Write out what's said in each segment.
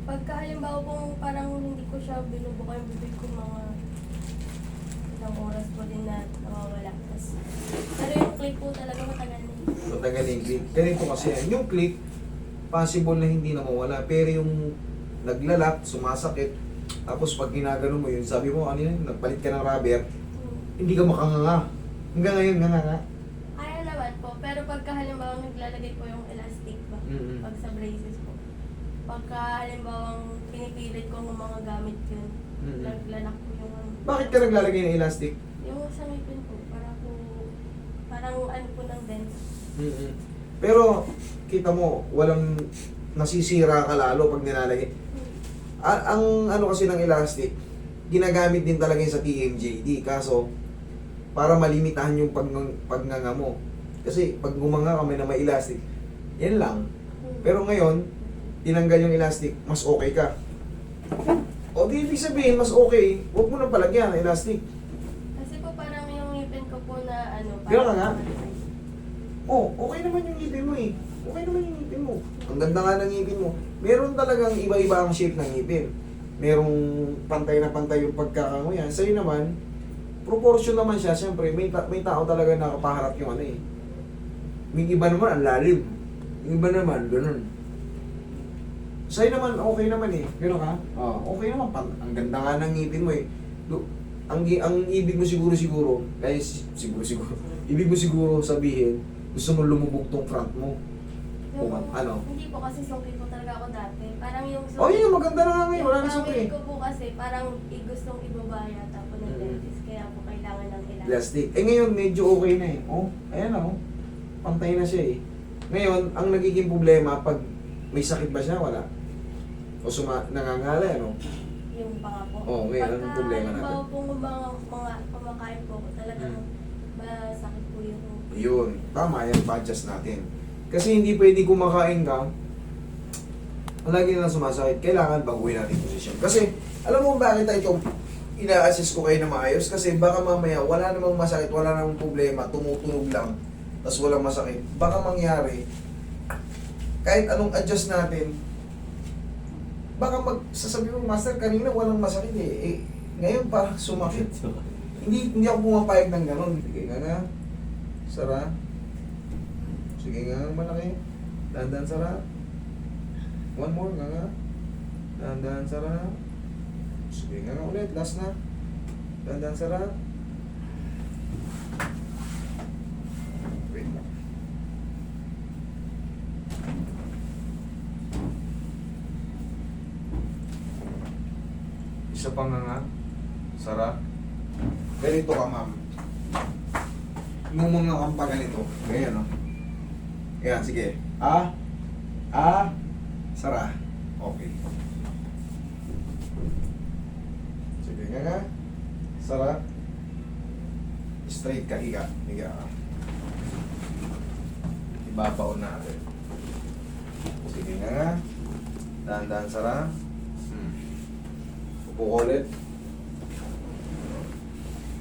Pagka halimbawa kung parang hindi ko siya binubuka yung bibig ko, mga ilang oras po din na nawawala. Pero yung click po talaga matagal na yun. Matagal yung click. Ganito kasi, yung click, possible na hindi na mawala. Pero yung naglalak, sumasakit, tapos pag ginagano mo yun, sabi mo, ano yun, nagpalit ka ng rubber, hindi ka makanganga. Hanggang ngayon, nganga. Kaya naman po, pero pagka halimbawa naglalagay po yung elastic ba, pag sa braces po, pagka halimbawa pinipilit ko ng mga gamit yun, naglalak po yung Bakit ka naglalagay ng elastic? yung sa ngipin po, parang ano po ng dent. Pero, kita mo, walang nasisira ka lalo pag nilalagay. Ang ano kasi ng elastic, ginagamit din talaga yun sa TMJD. Kaso, para malimitahan yung pagnganga mo. Kasi pag gumanga ka may elastic, yan lang. Pero ngayon, tinanggal yung elastic, mas okay ka. O di ibig sabihin, mas okay, huwag mo na palagyan ng elastic. Kasi po parang yung ngipin ko po na ano, Gano'n ka nga? Oh, okay naman yung ngipin mo eh. Okay naman yung ngipin mo. Ang ganda nga ng ngipin mo. Meron talagang iba-iba ang shape ng ngipin. Merong pantay na pantay yung pagkakanguyan. Sa'yo naman, proportion naman siya. Siyempre, may tao talaga nakapaharap yung ano eh. May iba naman, ang lalim. Yung iba naman, ganun. Sa'yo naman, okay naman eh. Gano'n ka? Okay naman. Ang ganda nga ng ngipin mo eh. Ang ibig mo siguro, guys, siguro, ibig mo siguro sabihin, gusto mo lumubog tong front mo. Yung, Ano? Hindi po kasi sungkit po talaga ako dati. Parang yung Oh, yun, maganda na nga ngayon. Wala na yung sungkit. family ko po kasi parang gustong ibaba yata po ng dentist. Kaya po kailangan ng elastic. Plastic. Eh ngayon, medyo okay na eh. Oh, ayan oh. Pantay na siya eh. Ngayon, ang nagiging problema, pag may sakit ba siya, wala. O nangangala, ano? Yung panga po. Oo, ngayon, anong problema natin? Pagka po mga kumakain po ko, talagang masakit po yung Yun. Tama yan, pa-adjust natin. Kasi hindi pwede kumakain ka, lagi na sumasakit. Kailangan baguhin natin yung posisyon. Kasi, alam mo bakit ito ina-assess ko kayo na maayos? Kasi baka mamaya, wala namang masakit, wala namang problema, tumutunog lang, tapos walang masakit. Baka mangyari, kahit anong adjust natin, baka sasabi mo, Master, kanina walang masakit eh. Ngayon parang sumakit. Hindi ako pumapayag ng ganun. Sige nga. Sara. Sige nga, malaki. Dahan-dahan sara. One more, nga. Dahan-dahan sara. Sige nga ulit, last na. Dahan-dahan sara. Wait lang. Isa pa nga. Sara. Ganito ka, ma'am. Yung mga kang pa ganito. Ganyan, no? Yan, sige. Sara. Okay. Sige nga. Sara. Straight ka, higa. Higa ka. Ibabaon natin. Sige nga. Dahan-dahan, Sara. Upo ko ulit.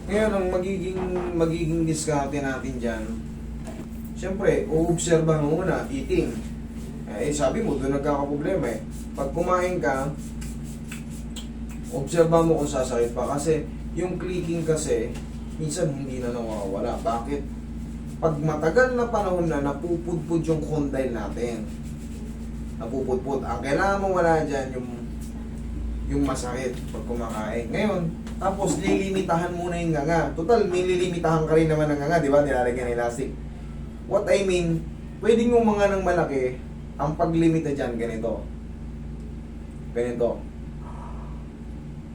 Ngayon, ang magiging diskarte natin dyan, siyempre, uobserba mo muna, eating. Sabi mo, doon nagkakaproblema eh. Pag kumain ka, obserba mo kung sasakit pa. Kasi, yung clicking kasi, minsan hindi na nawawala. Bakit? Pag matagal na panahon na, napupudpud yung condyle natin. Napupudpud. Ang kailangan mo wala dyan, yung masakit pag kumakain. Ngayon, tapos lilimitahan muna yung nganga. Total, nililimitahan ka rin naman ng nganga, di ba? Nilalagyan ng elastic. What I mean, pwedeng yung mga ng malaki, ang paglimita dyan, ganito. Ganito.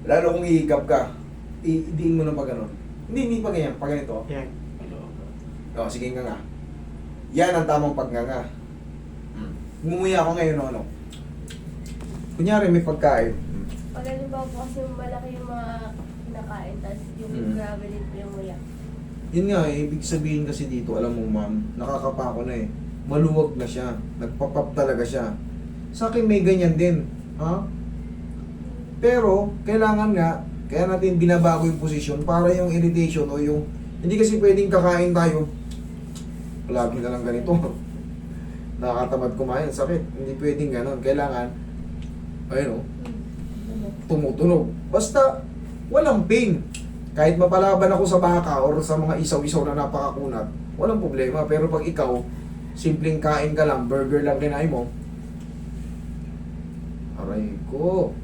Lalo kung ihigap ka, idiin mo na pa ganun. Hindi pa ganyan, pa ganito. Yan. O, sige nga. Yan ang tamang pagnganga. Ngumuya ako ngayon, ano. Kunyari, may pagkain. pag halimbawa po kasi malaki yung mga kinakain, tapos yung gravel po yung muya. Yun nga ibig sabihin kasi dito, alam mo ma'am, nakakapako na eh. Maluwag na siya. Nagpapap talaga siya. Sa akin may ganyan din. Ha? Pero, kailangan nga, kaya natin binabago yung posisyon para yung irritation o yung, hindi kasi pwedeng kakain tayo. Lagi na lang ganito. Nakakatamad kumain, sakit. Hindi pwedeng ganon. Kailangan, Ayun o. Tumutunog. Basta, walang pain. Kahit mapalaban ako sa baka or sa mga isaw-isaw na napakakunat, walang problema. Pero pag ikaw, simpleng kain ka lang, burger lang kinain mo, aray ko.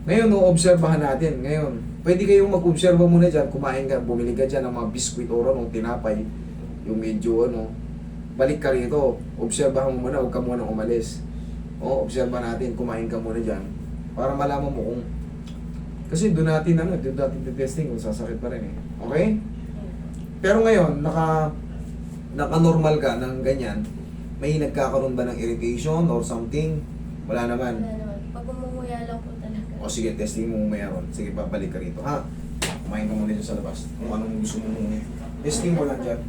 Ngayon, obserbahan natin. Ngayon, pwede kayong mag-obserba muna dyan, kumain ka, bumili ka dyan ng mga biskwit or anong tinapay, yung medyo balik ka rito, obserbahan mo muna, huwag ka muna umalis. O, obserba natin, kumain ka muna dyan, para malaman mo kung, kasi doon natin testing kung sasakit pa rin eh. Okay? Pero ngayon, naka-normal ka ng ganyan, may nagkakaroon ba ng irritation or something? Wala naman. Wala naman. Pag umunguya lang po talaga. O sige, testing mo mayroon. Sige, babalik ka rito, ha? Kumain ka muna dyan sa labas. Kung anong gusto mo muna. Testing mo lang dyan.